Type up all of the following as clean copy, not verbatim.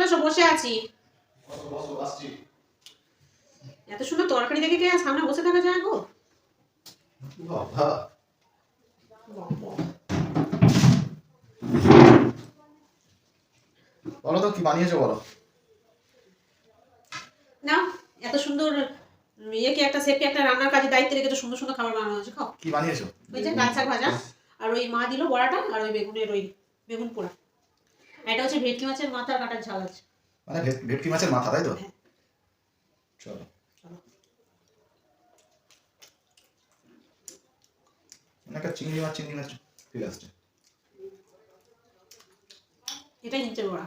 চলে এসো, বসে আছি। এত সুন্দর তরকারি দেখে কে সামনে বসে থাকা যায় গো? বাবা বলো তো কি বানিয়েছো বলো। না, এত সুন্দর ইয়েকে একটা শেফকে একটা রান্নার কাজে দায়িত্ব রেখে তো সুন্দর সুন্দর খাবার বানানো হয়েছে। খাও। কি বানিয়েছো? ওই যে লাল শাক ভাজা, আর ওই মা দিল বড়াটা, আর ওই বেগুনের ওই বেগুন পোড়া। এটা হচ্ছে ভেটকি মাছের মাথার কাটার ঝাল আছে। মানে ভেটকি মাছের মাথা, তাই তো? হ্যাঁ। চলো মানে একটা চিংড়ি মাছ ফিরে আসছে। এটাই নিচের বড়া।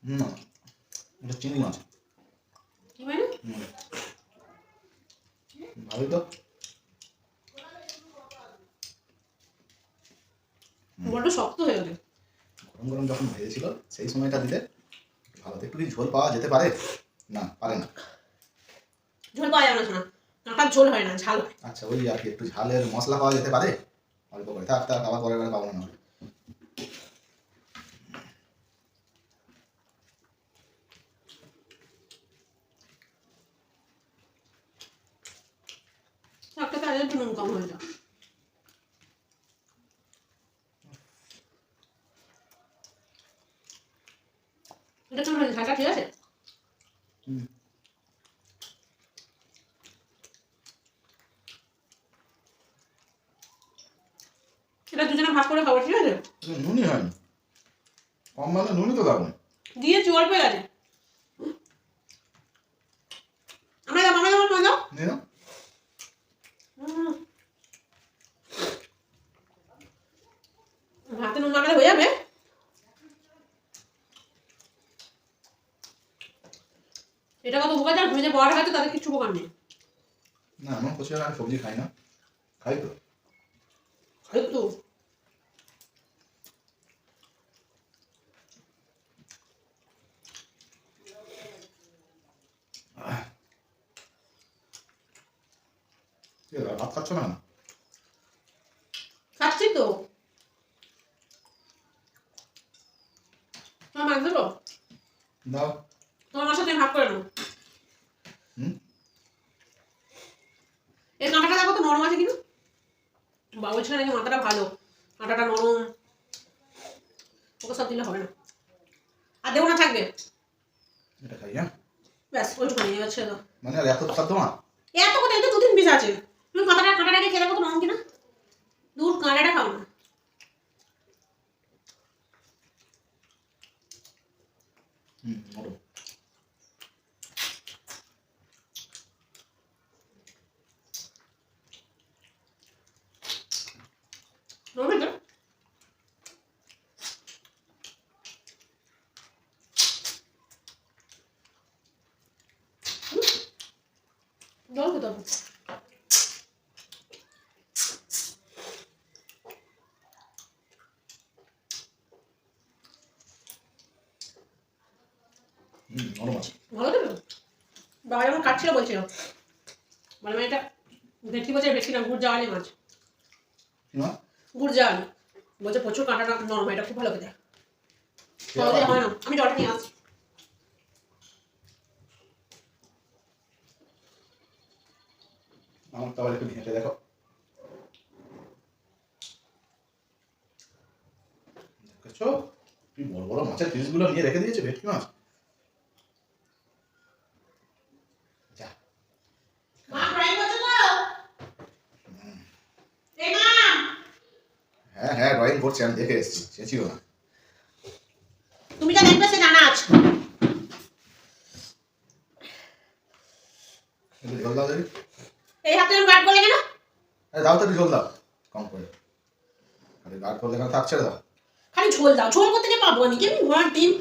না, এটা চিংড়ি মাছ। কি মানে? ভালোই তো। বড্ড শক্ত হয়ে গেছে। গরম গরম যখন ভেজেছিল সেই সময়টা দিলে ভালো। একটু কি ঝোল পাওয়া যেতে পারে? না, পারে না। ঝোল পাওয়া যাবে না, শোনা কাঁটার ঝোল হয় না, ঝাল হয়। আচ্ছা, ওই আর কি একটু ঝালের মশলা পাওয়া যেতে পারে অল্প করে। থাক থাক, আবার পরের বারে পাবো না। শাকটা তাহলে একটু নুন কম হয়ে যায়। এটা কেমন হয়েছে? ঝালটা ঠিক আছে? এটা দুজনে ভাগ করে খাবো, ঠিক আছে? নুনই হয়নি, কম মানে নুনই তো দারুন দিয়েছি, অল্প গেছে। আমরা যাবো, আমরা যাবো, দাও। নিয়ে নাও। ভাতে নুন মাখালে হয়ে যাবে। এটা কত উপকার জানো? তুমি যে বড়া খাচ্ছ তাদের কিছু উপকার নেই। না, আমার পছন্দ, আমি সবজি খাই না। খাই তো। একটু ভাত খাচ্ছ না? খাচ্ছি তো। তোমার মাছ দেবো? দাও। তোমার মাছ তুমি ভাগ করে নাও। এই কাঁটাটা দেখো তো নরম আছে কিনা। বাবা বলছিল নাকি মাথাটা ভালো, কাঁটাটা নরম। ওকে সব দিলে হবে না, আর দেবো না, থাকবে। এটা খাই, হ্যাঁ। ব্যাস ওইটুখানি হচ্ছে তো। মানে আর এত খাদ্য না। এত কথা, এতে 2-3 পিস আছে। তুমি কাঁটাটাকে খেয়ে দেখো তো নরম কিনা। দূর, কাঁটাটা খাও না। নরম। নরম এটা। জল খেতে হবে। নরম আছে। ভালো দেবে। বাবা যখন কাটছিল বলছিল, মানে এটা ভেটকি বলছে, ভেটকি না, গুড় জাওয়ালি মাছ। গুড় জাওয়ালি বলছে প্রচুর কাঁটাটা নরম, এটা খুব ভালো খেতে। হয় না, আমি জলটা নিয়ে আসছি। আমার তাহলে একটু ঘেঁটে দেখো। দেখেছো কি বড় বড় মাছের পিসগুলো নিয়ে রেখে দিয়েছে ভেটকি মাছ। যা। হ্যাঁ হ্যাঁ, ড্রয়িং করছে, আমি দেখে এসেছি, চেঁচিও না। তুমি যা দেখবে সে জানা আছে। একটু ঝোল দাও দেখি। এই হাতে আমি গার্ড করলে কেন? দাও তো, একটু ঝোল দাও কম করে। আরে গাঢ় করলে কেন, থাক, ছেড়ে দাও। খালি ঝোল দাও, ঝোল করতে গিয়ে পাবো আমি কেমন ঘোড়ার ডিম।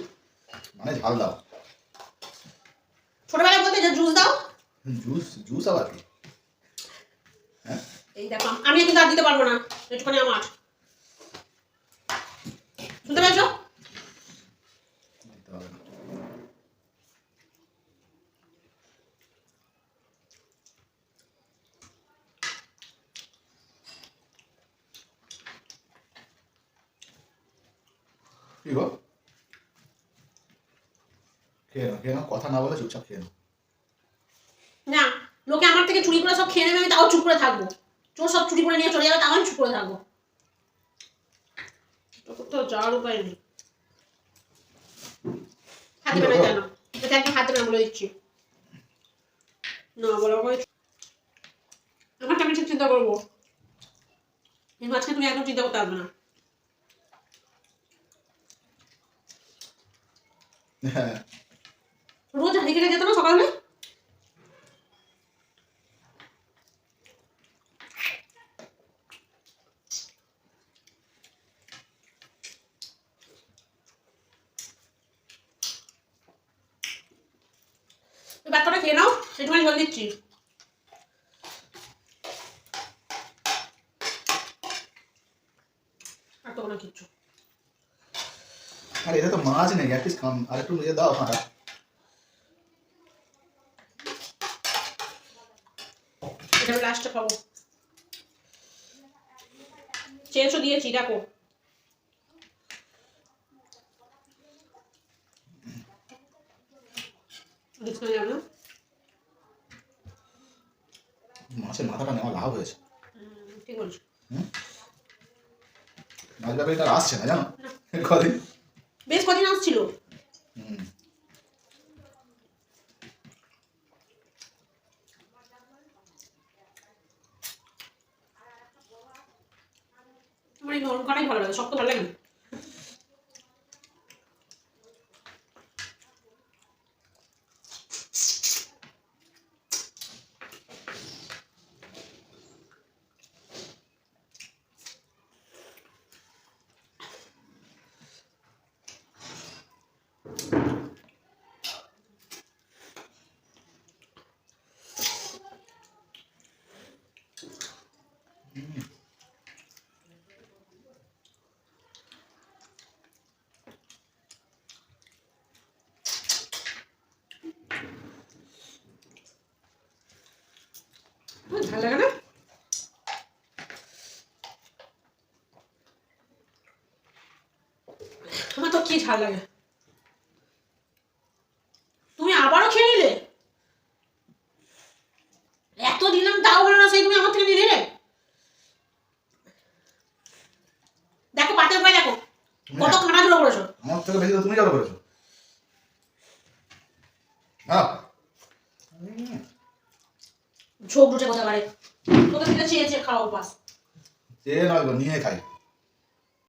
মানে ঝাল দাও। ছোটবেলায় বলতে যে জুস দাও। জুস? জুস আবার কি? হ্যাঁ, এই দেখো, আমি কিন্তু আর দিতে পারবো না, একটুখানি আমার। শুনতে পেয়েছো? দিতে হবে না। কি গো? খেয়ে নাও, কথা না বলে চুপচাপ খেয়ে নাও। না, লোকে আমার থেকে চুরি করে সব খেয়ে নেবে, আমি তাও চুপ করে থাকবো। চোর সব চুরি করে নিয়ে চলে যাবে, তাও আমি চুপ করে থাকবো। তো যাওয়ার উপায় নেই। হাত দেবে না কেন? এটা একদম হাত দেবে না বলে দিচ্ছি। না বলো, আমারটা আমি ঠিক চিন্তা করবো। এই মাঝকে তুমি একদম চিন্তা করতে পারবে না। হ্যাঁ, রোজ হাঁড়ি কেটে যেত না সকালে? বাচ্চাটা খেয়ে নাও, একটুখানি জল দিচ্ছি। আর তো না কিচ্ছু। আর এটা তো মাছ নেই, অ্যাটলিস্ট খান আর একটু ইয়ে দাও ফাটা। এটা আমি লাস্টে খাবো। চেঞ্জও দিয়েছি, দেখো। মাছের মাথাটা নেওয়া লাভ হয়েছে। ঠিক বলছো। মাছ ব্যাপারে এটা আসছে না জানো কদিন, বেশ কদিন আসছিল। আমার এই নরম কাটাই ভালো লাগে, শক্ত ভালো লাগে না। ঝাল লাগে না? আমার তো কি ঝাল লাগে। তুমি আবারও খেয়ে নিলে? এত দিলাম তাও হলো না, সেই তুমি আমার থেকে নিয়ে নিলে। দেখো পাতে উপায় দেখো কত খানা জোড়া করেছো। আমার থেকে বেশি তো তুমি জড়ো করেছো। হ্যাঁ, ঝোঁক উঠে কোথাকারে, কোথা থেকে চেয়ে চেয়ে খাওয়া উপাস। চেয়ে নয় গো, নিয়ে খাই।